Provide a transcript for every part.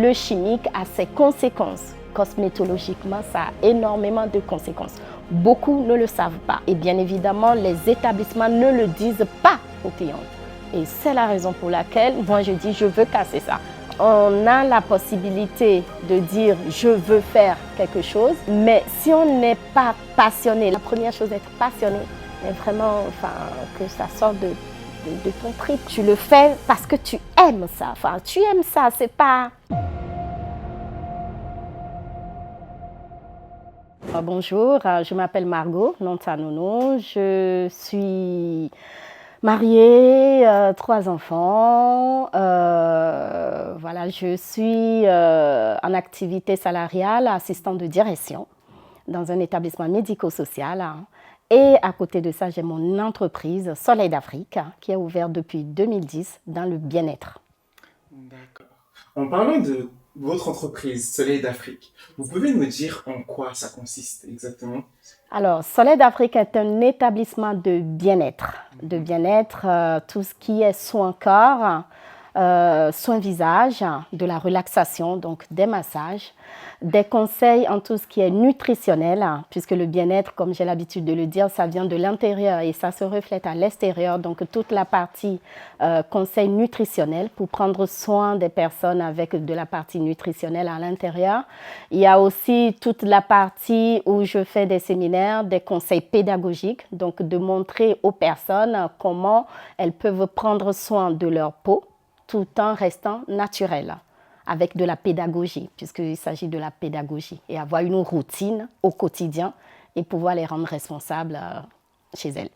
le chimique a ses conséquences. Cosmétologiquement, ça a énormément de conséquences. Beaucoup ne le savent pas. Et bien évidemment, les établissements ne le disent pas aux clientes. Et c'est la raison pour laquelle, moi, je dis, je veux casser ça. On a la possibilité de dire, je veux faire quelque chose, mais si on n'est pas passionné, la première chose, être passionné, mais vraiment, que ça sorte de ton trip. Tu le fais parce que tu aimes ça. Tu aimes ça, c'est pas... Bonjour, je m'appelle Margot Nontanono. Je suis mariée, 3 enfants. Voilà, je suis en activité salariale, assistante de direction dans un établissement médico-social. Et à côté de ça, j'ai mon entreprise Soleil d'Afrique qui est ouverte depuis 2010 dans le bien-être. D'accord. En parlant de votre entreprise Soleil d'Afrique, vous pouvez nous dire en quoi ça consiste exactement? Alors, Soleil d'Afrique est un établissement de bien-être. Tout ce qui est soins corps, soins visage, de la relaxation, donc des massages, des conseils en tout ce qui est nutritionnel, puisque le bien-être, comme j'ai l'habitude de le dire, ça vient de l'intérieur et ça se reflète à l'extérieur. Donc, toute la partie conseils nutritionnels pour prendre soin des personnes avec de la partie nutritionnelle à l'intérieur. Il y a aussi toute la partie où je fais des séminaires, des conseils pédagogiques, donc de montrer aux personnes comment elles peuvent prendre soin de leur peau tout en restant naturelles, avec de la pédagogie, puisqu'il s'agit de la pédagogie, et avoir une routine au quotidien et pouvoir les rendre responsables chez elles.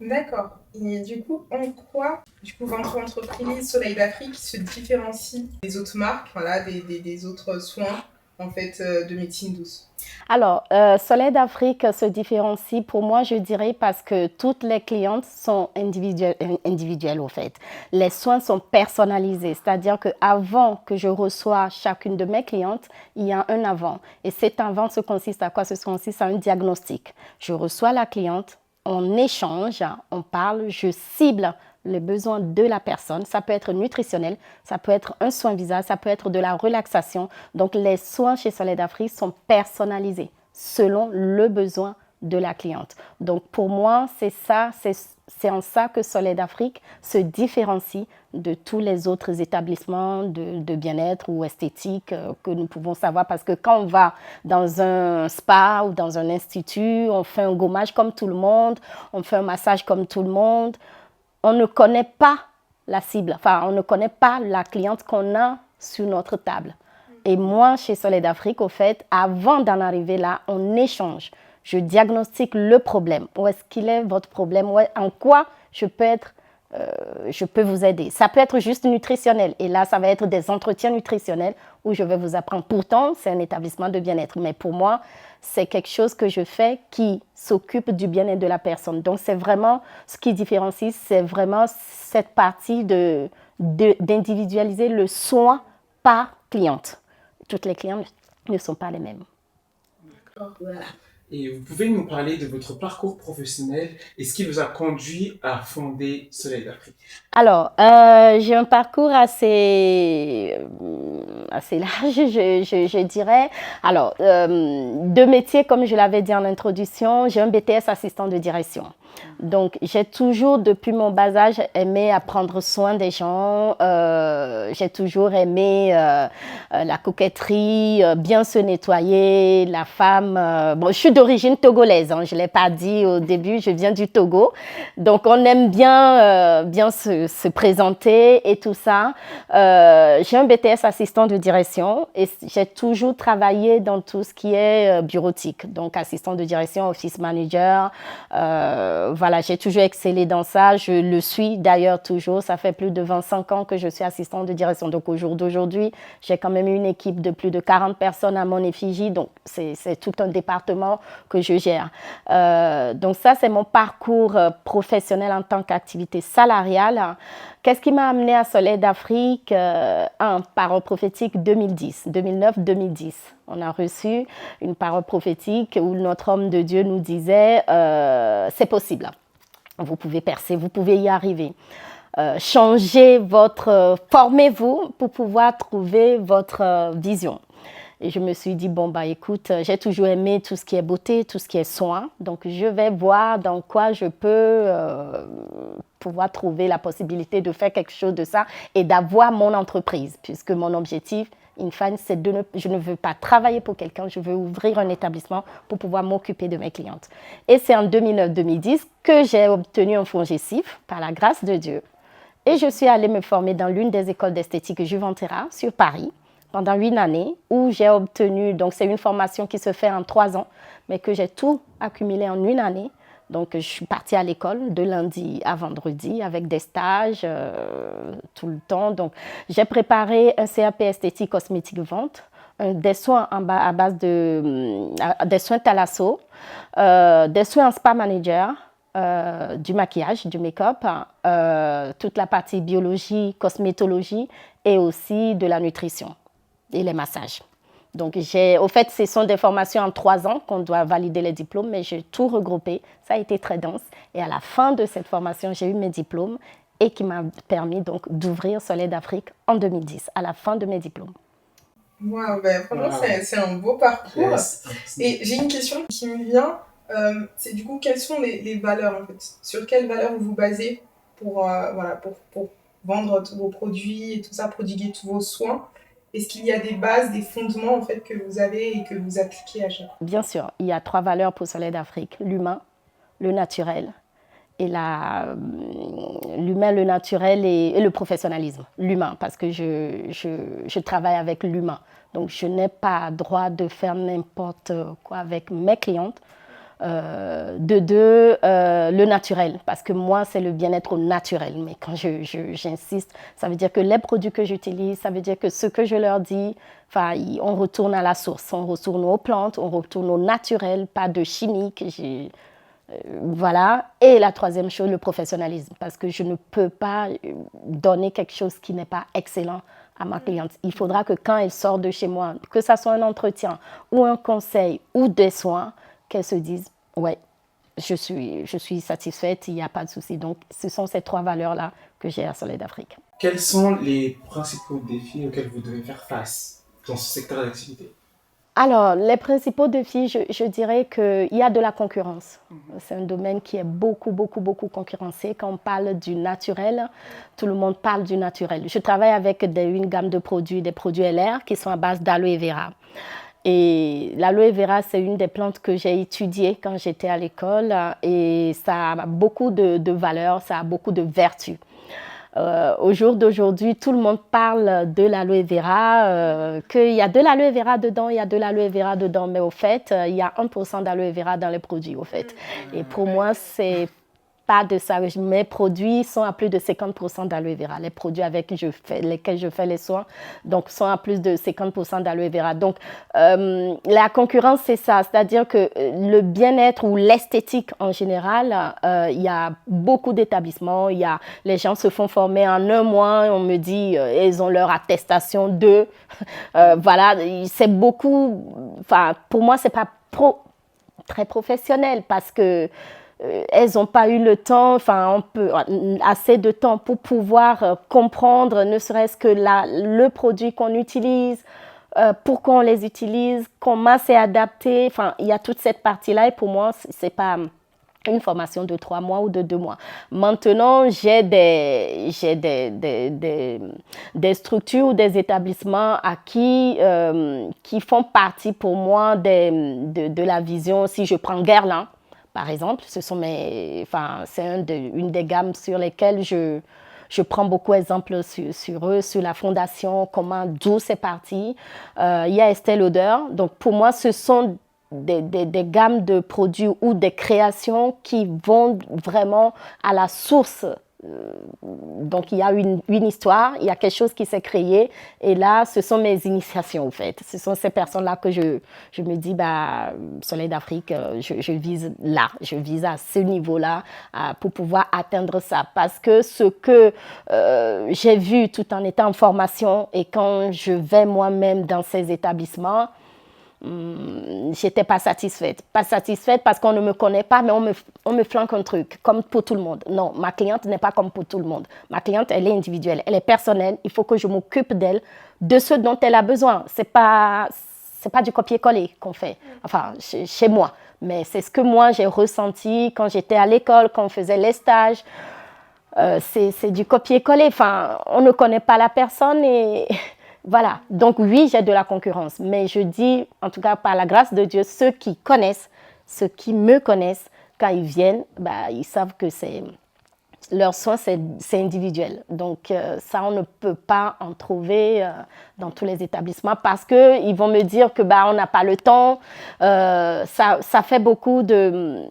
D'accord. Et du coup, en quoi votre entreprise Soleil d'Afrique se différencie des autres marques, voilà, des autres soins en fait, de médecine douce? Alors, Soleil d'Afrique se différencie pour moi, je dirais, parce que toutes les clientes sont individuelles au fait. Les soins sont personnalisés, c'est-à-dire qu'avant que je reçois chacune de mes clientes, il y a un avant. Et cet avant se consiste à quoi? Ce consiste à un diagnostic. Je reçois la cliente, on échange, on parle, je cible les besoins de la personne. Ça peut être nutritionnel, ça peut être un soin visage, ça peut être de la relaxation. Donc, les soins chez Soleil d'Afrique sont personnalisés selon le besoin de la cliente. Donc, pour moi, c'est en ça que Soleil d'Afrique se différencie de tous les autres établissements de bien-être ou esthétique que nous pouvons savoir. Parce que quand on va dans un spa ou dans un institut, on fait un gommage comme tout le monde, on fait un massage comme tout le monde. On ne connaît pas la cible, on ne connaît pas la cliente qu'on a sur notre table. Et moi, chez Soleil d'Afrique, au fait, avant d'en arriver là, on échange. Je diagnostique le problème. Où est-ce qu'il est votre problème? En quoi je peux vous aider? Ça peut être juste nutritionnel. Et là, ça va être des entretiens nutritionnels où je vais vous apprendre. Pourtant, c'est un établissement de bien-être. Mais pour moi, c'est quelque chose que je fais qui s'occupe du bien-être de la personne. Donc, c'est vraiment ce qui différencie, c'est vraiment cette partie d'individualiser le soin par cliente. Toutes les clientes ne sont pas les mêmes. D'accord. Voilà. Et vous pouvez nous parler de votre parcours professionnel et ce qui vous a conduit à fonder Soleil d'Afrique? Alors, j'ai un parcours assez large, je dirais. Alors, deux métiers, comme je l'avais dit en introduction, j'ai un BTS assistant de direction. Donc, j'ai toujours, depuis mon bas âge, aimé à prendre soin des gens. J'ai toujours aimé la coquetterie, bien se nettoyer, la femme. Bon, je suis d'origine togolaise, hein, je ne l'ai pas dit au début, je viens du Togo. Donc, on aime bien se présenter et tout ça. J'ai un BTS assistant de direction et j'ai toujours travaillé dans tout ce qui est bureautique. Donc, assistant de direction, office manager. Voilà, j'ai toujours excellé dans ça. Je le suis d'ailleurs toujours. Ça fait plus de 25 ans que je suis assistante de direction. Donc, au jour d'aujourd'hui, j'ai quand même une équipe de plus de 40 personnes à mon effigie. Donc, c'est tout un département que je gère. Donc, ça, c'est mon parcours professionnel en tant qu'activité salariale. Qu'est-ce qui m'a amené à Soleil d'Afrique? Parole prophétique 2009-2010. On a reçu une parole prophétique où notre homme de Dieu nous disait c'est possible. Vous pouvez percer, vous pouvez y arriver. changer formez-vous pour pouvoir trouver votre vision. Et je me suis dit, bon, bah écoute, j'ai toujours aimé tout ce qui est beauté, tout ce qui est soin. Donc, je vais voir dans quoi je peux pouvoir trouver la possibilité de faire quelque chose de ça et d'avoir mon entreprise. Puisque mon objectif, in fine, c'est je ne veux pas travailler pour quelqu'un, je veux ouvrir un établissement pour pouvoir m'occuper de mes clientes. Et c'est en 2009-2010 que j'ai obtenu un FONGECIF, par la grâce de Dieu. Et je suis allée me former dans l'une des écoles d'esthétique Juventera sur Paris, pendant 8 années, où j'ai obtenu, donc c'est une formation qui se fait en 3 ans, mais que j'ai tout accumulé en 1 année. Donc je suis partie à l'école de lundi à vendredi avec des stages tout le temps. Donc j'ai préparé un CAP esthétique cosmétique vente, des soins à base des soins Thalasso, des soins en spa manager, du maquillage, du make-up, toute la partie biologie, cosmétologie et aussi de la nutrition et les massages. Donc, au fait, ce sont des formations en 3 ans qu'on doit valider les diplômes, mais j'ai tout regroupé. Ça a été très dense. Et à la fin de cette formation, j'ai eu mes diplômes et qui m'a permis donc d'ouvrir Soleil d'Afrique en 2010, à la fin de mes diplômes. Waouh, ben, franchement, c'est un beau parcours. Yes. Et j'ai une question qui me vient. C'est du coup, quelles sont les valeurs en fait? Sur quelles valeurs vous vous basez pour vendre tous vos produits et tout ça, prodiguer tous vos soins? Est-ce qu'il y a des bases, des fondements en fait que vous avez et que vous appliquez à chaque fois? Bien sûr, il y a 3 valeurs pour Soleil d'Afrique: l'humain, le naturel et l'humain, le naturel et le professionnalisme. L'humain, parce que je travaille avec l'humain. Donc, je n'ai pas droit de faire n'importe quoi avec mes clientes. Le naturel, parce que moi, c'est le bien-être au naturel. Mais quand j'insiste, ça veut dire que les produits que j'utilise, ça veut dire que ce que je leur dis, on retourne à la source, on retourne aux plantes, on retourne au naturel, pas de chimique. Voilà. Et la 3e chose, le professionnalisme, parce que je ne peux pas donner quelque chose qui n'est pas excellent à ma cliente. Il faudra que quand elle sort de chez moi, que ça soit un entretien ou un conseil ou des soins, qu'elles se disent, ouais, je suis satisfaite, il n'y a pas de souci. Donc, ce sont ces 3 valeurs-là que j'ai à Soleil d'Afrique. Quels sont les principaux défis auxquels vous devez faire face dans ce secteur d'activité? Alors, les principaux défis, je dirais qu'il y a de la concurrence. C'est un domaine qui est beaucoup concurrencé. Quand on parle du naturel, tout le monde parle du naturel. Je travaille avec une gamme de produits, des produits LR qui sont à base d'aloe vera. Et l'aloe vera, c'est une des plantes que j'ai étudiées quand j'étais à l'école et ça a beaucoup de valeurs, ça a beaucoup de vertus. Au jour d'aujourd'hui, tout le monde parle de l'aloe vera, qu'il y a de l'aloe vera dedans, il y a de l'aloe vera dedans, mais au fait, il y a 1% d'aloe vera dans les produits, au fait. Et pour moi, c'est pas de ça. Mes produits sont à plus de 50% d'aloe vera. Les produits lesquels je fais les soins, donc, sont à plus de 50% d'aloe vera. Donc, la concurrence, c'est ça. C'est-à-dire que le bien-être ou l'esthétique en général, il y a beaucoup d'établissements. Les gens se font former en 1 mois. On me dit, ils ont leur attestation de... voilà, c'est beaucoup... Enfin, pour moi, c'est pas très professionnel parce que elles n'ont pas eu le temps, assez de temps pour pouvoir comprendre ne serait-ce que le produit qu'on utilise, pourquoi on les utilise, comment c'est adapté. Enfin, il y a toute cette partie-là et pour moi, ce n'est pas une formation de 3 mois ou de 2 mois. Maintenant, j'ai des structures ou des établissements qui font partie pour moi de la vision. Si je prends Guerlain, par exemple, c'est une des gammes sur lesquelles je prends beaucoup d'exemples sur eux, sur la fondation, d'où c'est parti. Il y a Estée Lauder. Donc, pour moi, ce sont des gammes de produits ou des créations qui vont vraiment à la source. Donc, il y a une histoire, il y a quelque chose qui s'est créé. Et là, ce sont mes initiations, en fait. Ce sont ces personnes-là que je me dis, Soleil d'Afrique, je vise là. Je vise à ce niveau-là pour pouvoir atteindre ça. Parce que ce que j'ai vu tout en étant en formation et quand je vais moi-même dans ces établissements, j'étais pas satisfaite. Pas satisfaite parce qu'on ne me connaît pas, mais on me flanque un truc, comme pour tout le monde. Non, ma cliente n'est pas comme pour tout le monde. Ma cliente, elle est individuelle, elle est personnelle. Il faut que je m'occupe d'elle, de ce dont elle a besoin. C'est pas du copier-coller qu'on fait, enfin, chez moi. Mais c'est ce que moi, j'ai ressenti quand j'étais à l'école, quand on faisait les stages. C'est du copier-coller. Enfin, on ne connaît pas la personne et voilà. Donc oui, j'ai de la concurrence. Mais je dis, en tout cas, par la grâce de Dieu, ceux qui connaissent, ceux qui me connaissent, quand ils viennent, ils savent que leurs soins, c'est individuel. Donc ça, on ne peut pas en trouver dans tous les établissements parce qu'ils vont me dire que on n'a pas le temps. Ça fait beaucoup de...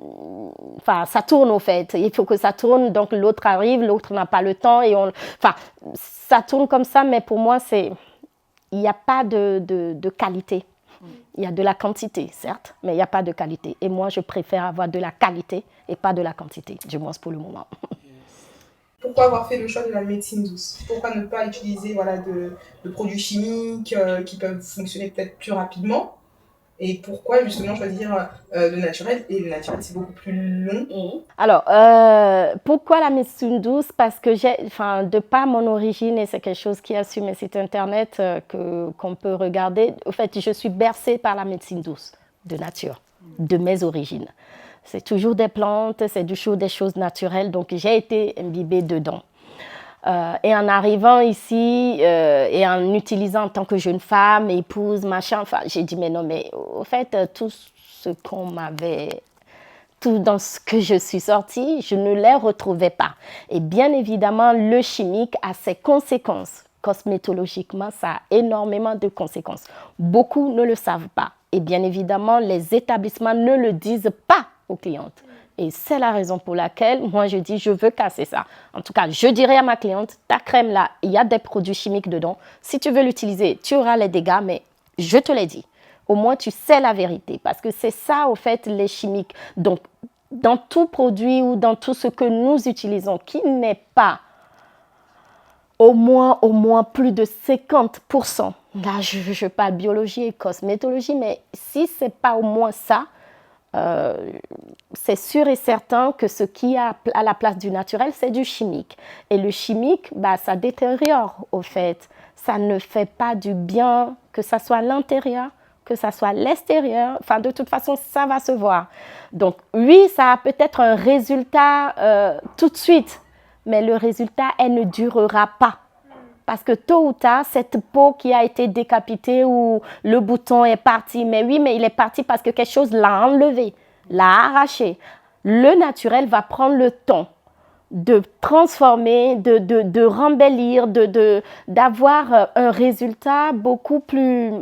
Enfin, ça tourne au fait. Il faut que ça tourne. Donc l'autre arrive, l'autre n'a pas le temps. Enfin, ça tourne comme ça, mais pour moi, il n'y a pas de qualité. Il y a de la quantité, certes, mais il n'y a pas de qualité. Et moi, je préfère avoir de la qualité et pas de la quantité, du moins pour le moment. Pourquoi avoir fait le choix de la médecine douce? Pourquoi ne pas utiliser de produits chimiques qui peuvent fonctionner peut-être plus rapidement? Et pourquoi justement choisir le naturel? Et le naturel, c'est beaucoup plus long. Alors, pourquoi la médecine douce? Parce que de par mon origine, et c'est quelque chose qui est sur mes sites internet qu'on peut regarder, au fait, je suis bercée par la médecine douce de nature, de mes origines. C'est toujours des plantes, c'est toujours des choses naturelles, donc j'ai été imbibée dedans. Et en arrivant ici et en utilisant en tant que jeune femme, épouse, machin, j'ai dit mais non, mais au fait, tout dans ce que je suis sortie, je ne les retrouvais pas. Et bien évidemment, le chimique a ses conséquences. Cosmétologiquement, ça a énormément de conséquences. Beaucoup ne le savent pas. Et bien évidemment, les établissements ne le disent pas aux clientes. Et c'est la raison pour laquelle moi je dis je veux casser ça. En tout cas, je dirais à ma cliente, ta crème là, il y a des produits chimiques dedans. Si tu veux l'utiliser, tu auras les dégâts, mais je te l'ai dit. Au moins, tu sais la vérité. Parce que c'est ça, au fait, les chimiques. Donc, dans tout produit ou dans tout ce que nous utilisons qui n'est pas au moins plus de 50%. Là, je parle biologie et cosmétologie, mais si ce n'est pas au moins ça, c'est sûr et certain que ce qui a à la place du naturel, c'est du chimique. Et le chimique, ça détériore au fait. Ça ne fait pas du bien, que ça soit l'intérieur, que ça soit l'extérieur. Enfin, de toute façon, ça va se voir. Donc, oui, ça a peut-être un résultat tout de suite, mais le résultat, elle ne durera pas. Parce que tôt ou tard, cette peau qui a été décapitée ou le bouton est parti, mais oui, mais il est parti parce que quelque chose l'a enlevé, l'a arraché. Le naturel va prendre le temps de transformer, de rembellir, d'avoir un résultat beaucoup plus...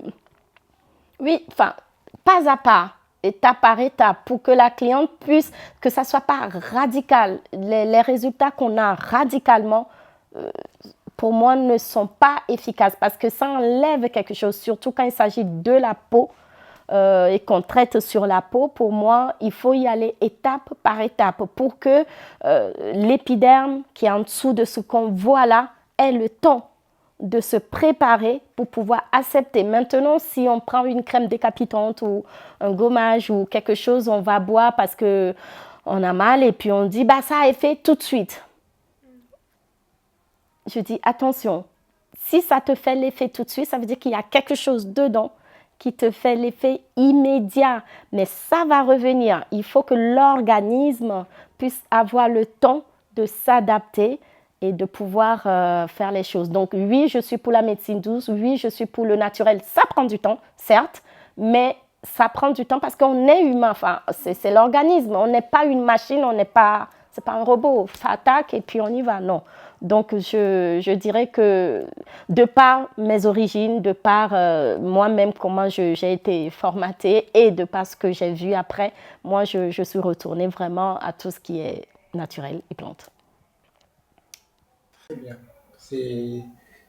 Oui, enfin, pas à pas, étape par étape, pour que la cliente puisse, que ça ne soit pas radical. Les résultats qu'on a radicalement... pour moi, ne sont pas efficaces parce que ça enlève quelque chose, surtout quand il s'agit de la peau et qu'on traite sur la peau. Pour moi, il faut y aller étape par étape pour que l'épiderme qui est en dessous de ce qu'on voit là ait le temps de se préparer pour pouvoir accepter. Maintenant, si on prend une crème décapitante ou un gommage ou quelque chose, on va boire parce qu'on a mal et puis on dit ça a effet tout de suite. Je dis attention, si ça te fait l'effet tout de suite, ça veut dire qu'il y a quelque chose dedans qui te fait l'effet immédiat. Mais ça va revenir. Il faut que l'organisme puisse avoir le temps de s'adapter et de pouvoir faire les choses. Donc oui, je suis pour la médecine douce, oui, je suis pour le naturel. Ça prend du temps, certes, mais ça prend du temps parce qu'on est humain. Enfin, c'est l'organisme. On n'est pas une machine, c'est pas un robot. Ça attaque et puis on y va. Non. Donc, je dirais que de par mes origines, de par moi-même, comment j'ai été formatée et de par ce que j'ai vu après, moi, je suis retournée vraiment à tout ce qui est naturel et plante. Très bien.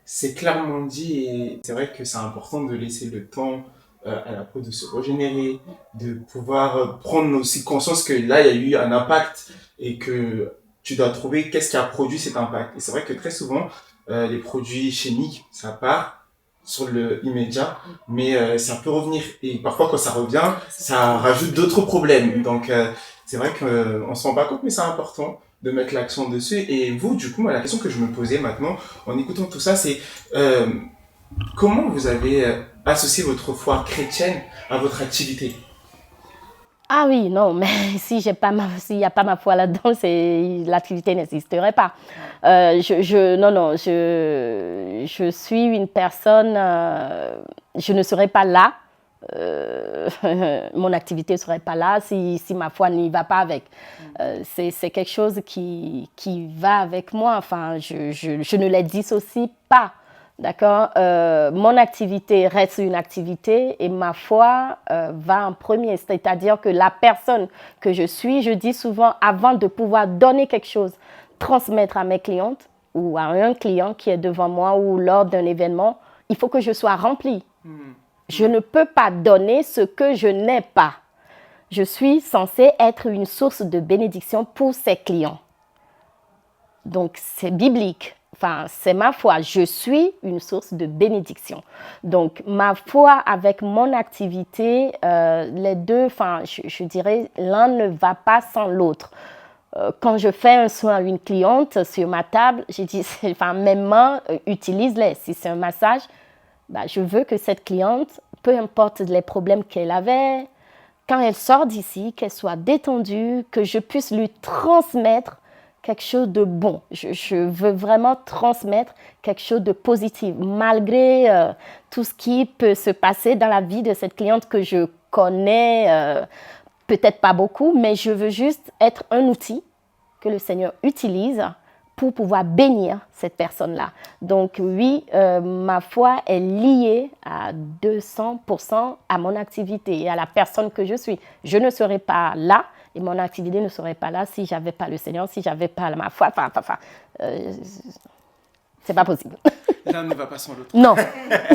C'est clairement dit et c'est vrai que c'est important de laisser le temps à la peau de se régénérer, de pouvoir prendre aussi conscience que là, il y a eu un impact et que tu dois trouver qu'est-ce qui a produit cet impact. Et c'est vrai que très souvent, les produits chimiques, ça part sur le immédiat, mais ça peut revenir. Et parfois, quand ça revient, ça rajoute d'autres problèmes. Donc, c'est vrai qu'on se rend pas compte, mais c'est important de mettre l'accent dessus. Et vous, du coup, moi, la question que je me posais maintenant, en écoutant tout ça, c'est comment vous avez associé votre foi chrétienne à votre activité? Ah oui, non, mais s'il n'y a pas ma foi là-dedans, l'activité n'existerait pas. Non, je suis une personne, je ne serais pas là, mon activité ne serait pas là si ma foi n'y va pas avec. C'est quelque chose qui va avec moi, enfin, je ne les dissocie pas. D'accord. Mon activité reste une activité et ma foi va en premier. C'est-à-dire que la personne que je suis, je dis souvent, avant de pouvoir donner quelque chose, transmettre à mes clientes ou à un client qui est devant moi ou lors d'un événement, il faut que je sois remplie. Je ne peux pas donner ce que je n'ai pas. Je suis censée être une source de bénédiction pour ses clients. Donc, c'est biblique. Enfin, c'est ma foi. Je suis une source de bénédiction. Donc, ma foi avec mon activité, les deux, enfin, je dirais, l'un ne va pas sans l'autre. Quand je fais un soin à une cliente sur ma table, j'ai dit, enfin, mes mains, utilise-les. Si c'est un massage, bah, je veux que cette cliente, peu importe les problèmes qu'elle avait, quand elle sort d'ici, qu'elle soit détendue, que je puisse lui transmettre quelque chose de bon. Je veux vraiment transmettre quelque chose de positif, malgré tout ce qui peut se passer dans la vie de cette cliente que je connais, peut-être pas beaucoup, mais je veux juste être un outil que le Seigneur utilise pour pouvoir bénir cette personne-là. Donc oui, ma foi est liée à 200% à mon activité et à la personne que je suis. Je ne serais pas là et mon activité ne serait pas là si j'avais pas le Seigneur, si j'avais pas ma foi. C'est pas possible. L'un ne va pas sans l'autre. Non,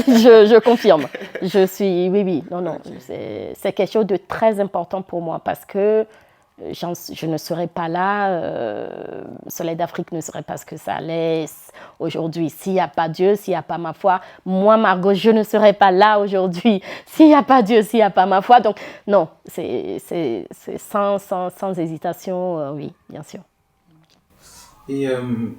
je confirme. Oui, non, c'est quelque chose de très important pour moi parce que je ne serais pas là, Soleil d'Afrique ne serait pas ce que ça allait aujourd'hui. S'il n'y a pas Dieu, s'il n'y a pas ma foi, moi, Margot, je ne serais pas là aujourd'hui. S'il n'y a pas Dieu, s'il n'y a pas ma foi. Donc, non, c'est sans hésitation, oui, bien sûr. Et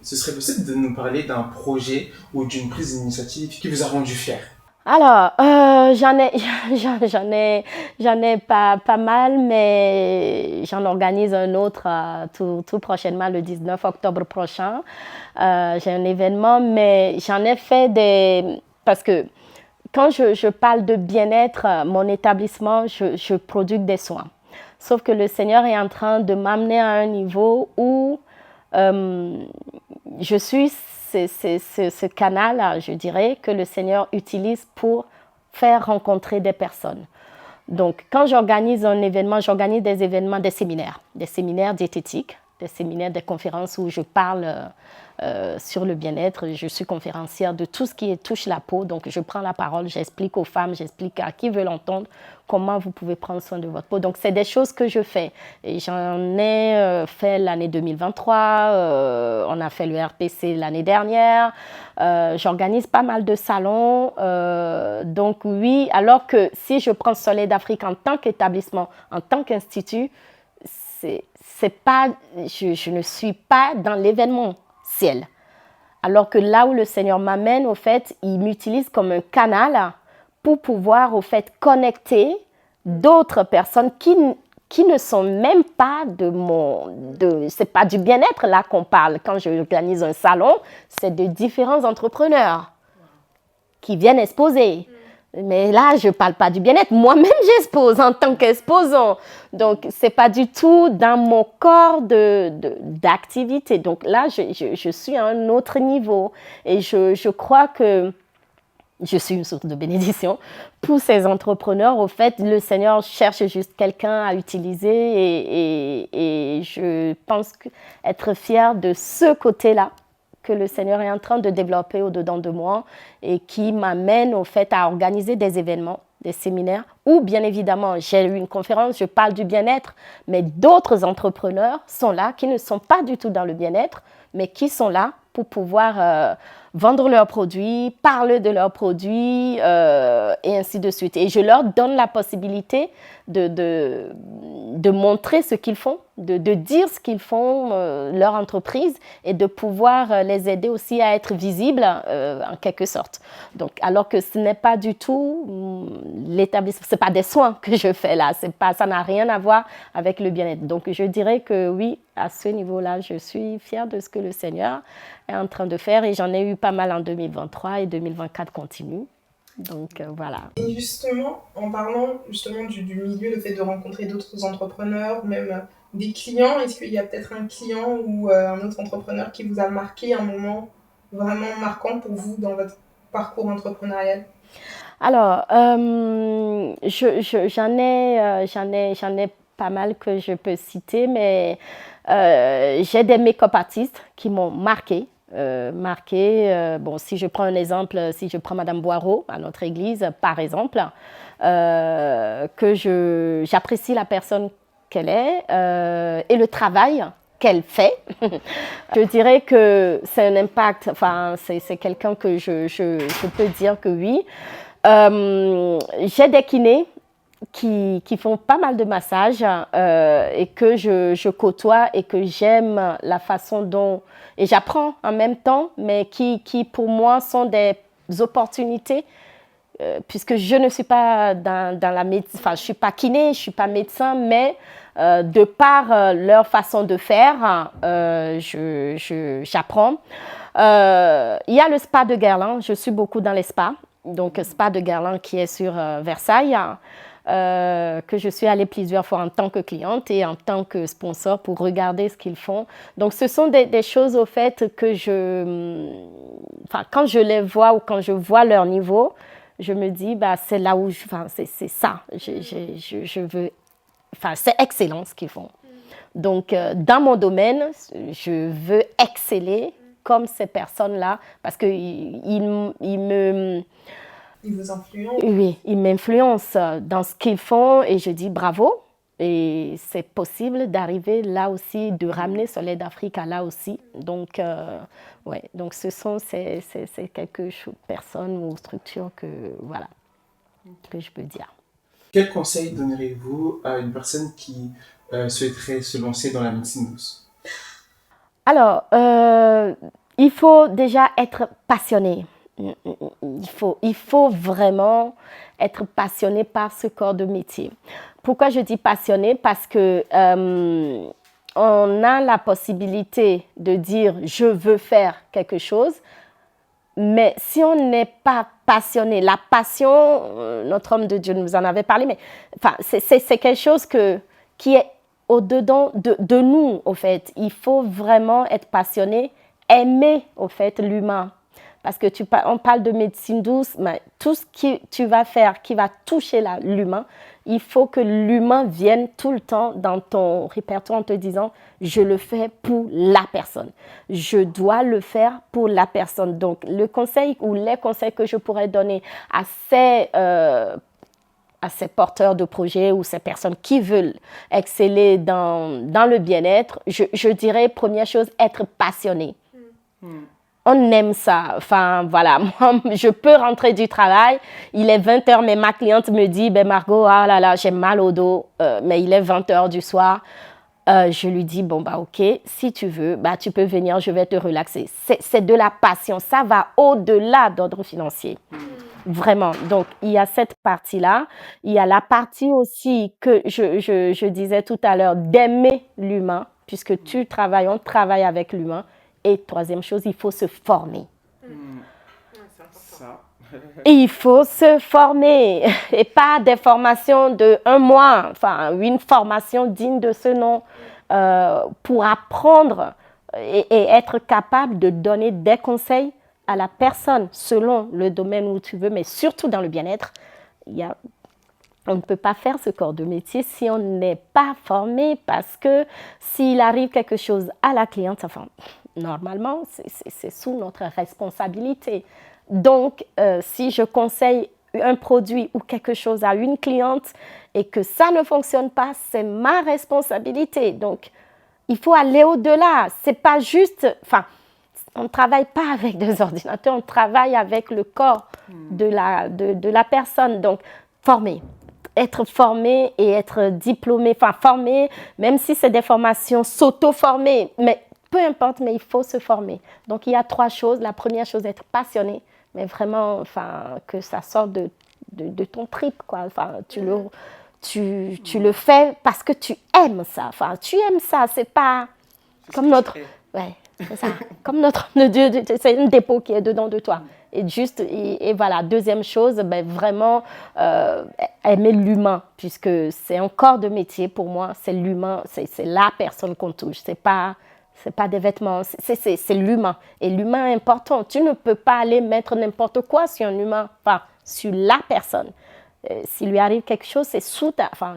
ce serait possible de nous parler d'un projet ou d'une prise d'initiative qui vous a rendu fier? Alors, j'en ai pas mal, mais j'en organise un autre tout prochainement, le 19 octobre prochain. J'ai un événement, mais j'en ai fait parce que quand je parle de bien-être, mon établissement, je produis des soins. Sauf que le Seigneur est en train de m'amener à un niveau où je suis ce canal, je dirais, que le Seigneur utilise pour faire rencontrer des personnes. Donc, quand j'organise un événement, j'organise des événements, des séminaires diététiques, des séminaires, des conférences où je parle sur le bien-être. Je suis conférencière de tout ce qui touche la peau. Donc, je prends la parole, j'explique aux femmes, j'explique à qui veut l'entendre comment vous pouvez prendre soin de votre peau. Donc, c'est des choses que je fais. Et j'en ai fait l'année 2023. On a fait le RPC l'année dernière. J'organise pas mal de salons. Donc, oui, alors que si je prends Soleil d'Afrique en tant qu'établissement, en tant qu'institut, c'est pas, je ne suis pas dans l'événementiel. Alors que là où le Seigneur m'amène, au fait, il m'utilise comme un canal pour pouvoir, au fait, connecter d'autres personnes qui ne sont même pas c'est pas du bien-être là qu'on parle. Quand j'organise un salon, c'est de différents entrepreneurs qui viennent exposer. Mais là, je ne parle pas du bien-être. Moi-même, j'expose en tant qu'exposant. Donc, ce n'est pas du tout dans mon corps d'activité. Donc là, je suis à un autre niveau. Et je crois que je suis une source de bénédiction pour ces entrepreneurs. Au fait, le Seigneur cherche juste quelqu'un à utiliser. Et je pense être fière de ce côté-là que le Seigneur est en train de développer au-dedans de moi et qui m'amène au fait à organiser des événements, des séminaires où bien évidemment j'ai eu une conférence, je parle du bien-être, mais d'autres entrepreneurs sont là qui ne sont pas du tout dans le bien-être, mais qui sont là pour pouvoir vendre leurs produits, parler de leurs produits et ainsi de suite. Et je leur donne la possibilité de montrer ce qu'ils font, de dire ce qu'ils font, leur entreprise, et de pouvoir les aider aussi à être visibles en quelque sorte. Donc, alors que ce n'est pas du tout l'établissement, ce n'est pas des soins que je fais là, ça n'a rien à voir avec le bien-être. Donc, je dirais que oui, à ce niveau-là, je suis fière de ce que le Seigneur est en train de faire, et j'en ai eu pas mal en 2023 et 2024 continue. Donc voilà. Et justement, en parlant justement du milieu, le fait de rencontrer d'autres entrepreneurs, même des clients, est-ce qu'il y a peut-être un client ou un autre entrepreneur qui vous a marqué un moment vraiment marquant pour vous dans votre parcours entrepreneurial? Alors, j'en ai pas mal que je peux citer, mais j'ai des make-up artistes qui m'ont marqué. Bon, si je prends un exemple, si je prends Madame Boireau à notre église, par exemple, que j'apprécie la personne qu'elle est et le travail qu'elle fait. Je dirais que c'est un impact, enfin, c'est quelqu'un que je peux dire que oui. J'ai des kinés qui font pas mal de massages et que je côtoie et que j'aime la façon dont... Et j'apprends en même temps, mais qui pour moi sont des opportunités puisque je ne suis pas dans la médecine, enfin je ne suis pas kiné, je ne suis pas médecin, mais de par leur façon de faire, j'apprends. Il y a le spa de Guerlain, je suis beaucoup dans les spas, donc spa de Guerlain qui est sur Versailles, que je suis allée plusieurs fois en tant que cliente et en tant que sponsor pour regarder ce qu'ils font. Donc ce sont des choses au fait que quand je les vois ou quand je vois leur niveau, je me dis c'est là où c'est ça. Je veux, c'est excellent ce qu'ils font. Donc dans mon domaine, je veux exceller comme ces personnes-là parce que ils vous influencent. Oui, ils m'influencent dans ce qu'ils font et je dis bravo. Et c'est possible d'arriver là aussi, de ramener Soleil d'Afrique à là aussi. Donc, ouais, donc ce sont ces quelques personnes ou structures que je peux dire. Quel conseil donneriez-vous à une personne qui souhaiterait se lancer dans la médecine douce? Alors, il faut déjà être passionné. Il faut vraiment être passionné par ce corps de métier. Pourquoi je dis passionné? Parce que on a la possibilité de dire je veux faire quelque chose, mais si on n'est pas passionné, la passion, notre homme de Dieu nous en avait parlé, mais c'est quelque chose qui est au-dedans de nous, au fait. Il faut vraiment être passionné, aimer, au fait, l'humain. Parce que on parle de médecine douce, mais tout ce que tu vas faire qui va toucher l'humain, il faut que l'humain vienne tout le temps dans ton répertoire en te disant « je le fais pour la personne ». Je dois le faire pour la personne. Donc, le conseil ou les conseils que je pourrais donner à ces porteurs de projets ou ces personnes qui veulent exceller dans le bien-être, je dirais, première chose, être passionné. On aime ça. Enfin, voilà. Moi, je peux rentrer du travail. Il est 20h, mais ma cliente me dit, Margot, ah là là, j'ai mal au dos. Mais il est 20h du soir. Je lui dis, ok, si tu veux, tu peux venir, je vais te relaxer. C'est de la passion. Ça va au-delà d'ordre financier. Vraiment. Donc, il y a cette partie-là. Il y a la partie aussi que je disais tout à l'heure, d'aimer l'humain, puisque on travaille avec l'humain. Et troisième chose, il faut se former. Il faut se former. Et pas des formations de 1 mois, une formation digne de ce nom pour apprendre et être capable de donner des conseils à la personne selon le domaine où tu veux, mais surtout dans le bien-être. On ne peut pas faire ce corps de métier si on n'est pas formé parce que s'il arrive quelque chose à la cliente, normalement, c'est sous notre responsabilité. Donc, si je conseille un produit ou quelque chose à une cliente et que ça ne fonctionne pas, c'est ma responsabilité. Donc, il faut aller au-delà. C'est pas juste... on ne travaille pas avec des ordinateurs, on travaille avec le corps de la personne. Donc, être formé et être diplômé, enfin formé, même si c'est des formations, s'auto-former, mais peu importe, mais il faut se former. Donc, il y a 3 choses. La première chose, être passionné, mais vraiment, enfin, que ça sorte de ton trip, quoi. Enfin, tu le fais parce que tu aimes ça. Enfin, tu aimes ça, c'est pas comme notre... Ouais, c'est ça. Comme notre... C'est une dépôt qui est dedans de toi. Et voilà, deuxième chose, ben vraiment aimer l'humain, puisque c'est un corps de métier pour moi, c'est l'humain, c'est la personne qu'on touche, c'est pas des vêtements, c'est l'humain. Et l'humain est important. Tu ne peux pas aller mettre n'importe quoi sur un humain, enfin, sur la personne. S'il lui arrive quelque chose, c'est sous ta... Enfin,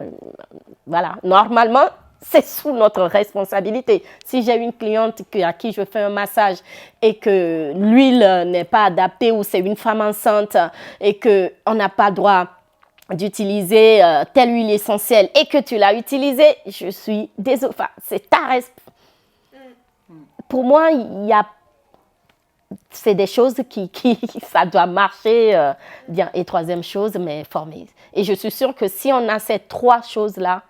voilà, normalement, c'est sous notre responsabilité. Si j'ai une cliente à qui je fais un massage et que l'huile n'est pas adaptée ou c'est une femme enceinte et qu'on n'a pas le droit d'utiliser telle huile essentielle et que tu l'as utilisée, je suis désolée. Enfin, c'est ta responsabilité. Pour moi, c'est des choses qui ça doit marcher bien. Et troisième chose, mais former. Et je suis sûre que si on a ces 3 choses-là,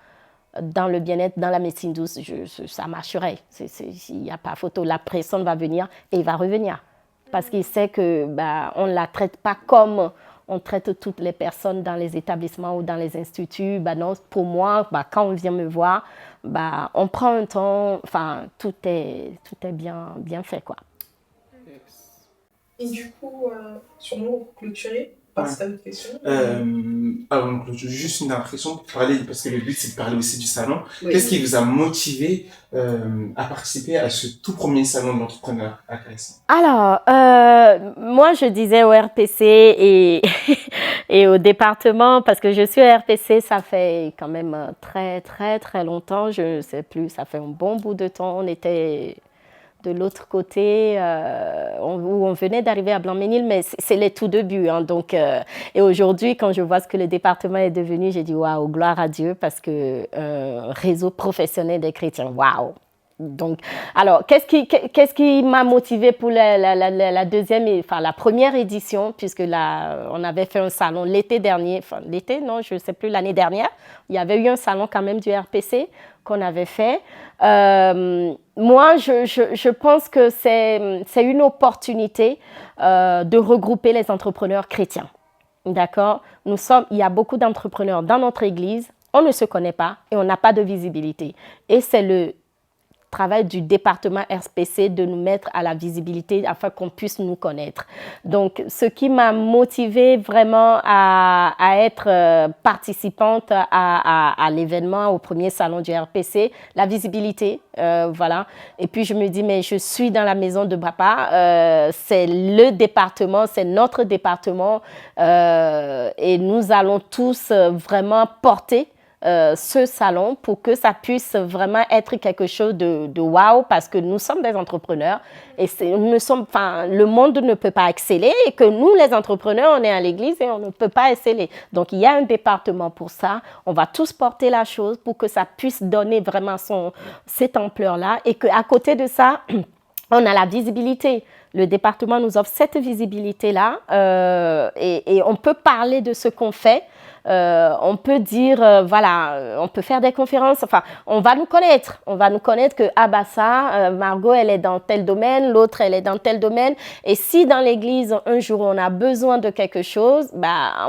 dans le bien-être, dans la médecine douce, ça marcherait. Il n'y a pas photo. La personne va venir et il va revenir. Parce qu'il sait que on ne la traite pas comme on traite toutes les personnes dans les établissements ou dans les instituts. Non, pour moi, quand on vient me voir, on prend un temps. Enfin, tout est bien fait, quoi. Et du coup, sur nous, clôturer, parce que tu as d'autres questions. Alors, juste une dernière question pour parler, parce que le but c'est de parler aussi du salon. Oui. Qu'est-ce qui vous a motivé à participer à ce tout premier salon d'entrepreneur à Crécy? Alors, moi je disais au RPC et au département, parce que je suis au RPC, ça fait quand même très très très longtemps, je ne sais plus, ça fait un bon bout de temps, on était de l'autre côté, où on venait d'arriver à Blanc-Ménil, mais c'est les tout débuts. Hein, donc, et aujourd'hui, quand je vois ce que le département est devenu, j'ai dit waouh, gloire à Dieu, parce que réseau professionnel des chrétiens, waouh. Donc, alors, qu'est-ce qui m'a motivée pour la deuxième, enfin la première édition, puisque là, on avait fait un salon l'été dernier, enfin l'été, non, je ne sais plus, l'année dernière, il y avait eu un salon quand même du RPC qu'on avait fait. Moi, je pense que c'est une opportunité de regrouper les entrepreneurs chrétiens. D'accord? Il y a beaucoup d'entrepreneurs dans notre église, on ne se connaît pas et on n'a pas de visibilité. Et c'est le travail du département RPC de nous mettre à la visibilité afin qu'on puisse nous connaître. Donc, ce qui m'a motivée vraiment à être participante à l'événement, au premier salon du RPC, la visibilité, voilà. Et puis, je me dis, mais je suis dans la maison de papa, c'est le département, c'est notre département et nous allons tous vraiment porter ce salon pour que ça puisse vraiment être quelque chose de wow, parce que nous sommes des entrepreneurs et le monde ne peut pas exceller et que nous, les entrepreneurs, on est à l'église et on ne peut pas exceller. Donc, il y a un département pour ça. On va tous porter la chose pour que ça puisse donner vraiment cette ampleur-là et qu'à côté de ça, on a la visibilité. Le département nous offre cette visibilité-là et on peut parler de ce qu'on fait. On peut dire, on peut faire des conférences, enfin, on va nous connaître que, Margot, elle est dans tel domaine, l'autre, elle est dans tel domaine, et si dans l'église, un jour, on a besoin de quelque chose,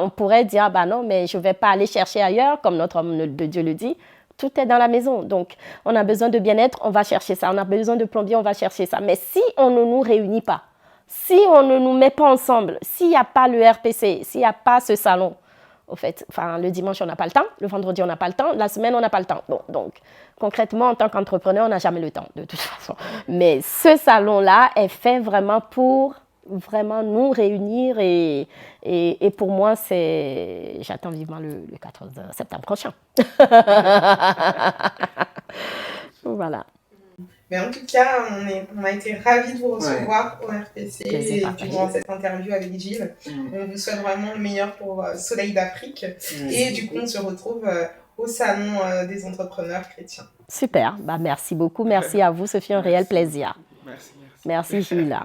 on pourrait dire, non, mais je vais pas aller chercher ailleurs, comme notre homme de Dieu le dit. Tout est dans la maison. Donc, on a besoin de bien-être, on va chercher ça. On a besoin de plombier, on va chercher ça. Mais si on ne nous réunit pas, si on ne nous met pas ensemble, s'il n'y a pas le RPC, s'il n'y a pas ce salon, au fait, le dimanche, on n'a pas le temps. Le vendredi, on n'a pas le temps. La semaine, on n'a pas le temps. Bon, donc, concrètement, en tant qu'entrepreneur, on n'a jamais le temps, de toute façon. Mais ce salon-là est fait vraiment pour vraiment nous réunir et pour moi, j'attends vivement le 14 septembre prochain. Voilà. Mais en tout cas, on a été ravis de vous recevoir au RPC et durant cette interview avec Gilles. On vous souhaite vraiment le meilleur pour Soleil d'Afrique. Et du coup, on se retrouve au salon des entrepreneurs chrétiens. Super, merci beaucoup. Merci à vous, ce fut un réel plaisir. Merci. Merci Gilles.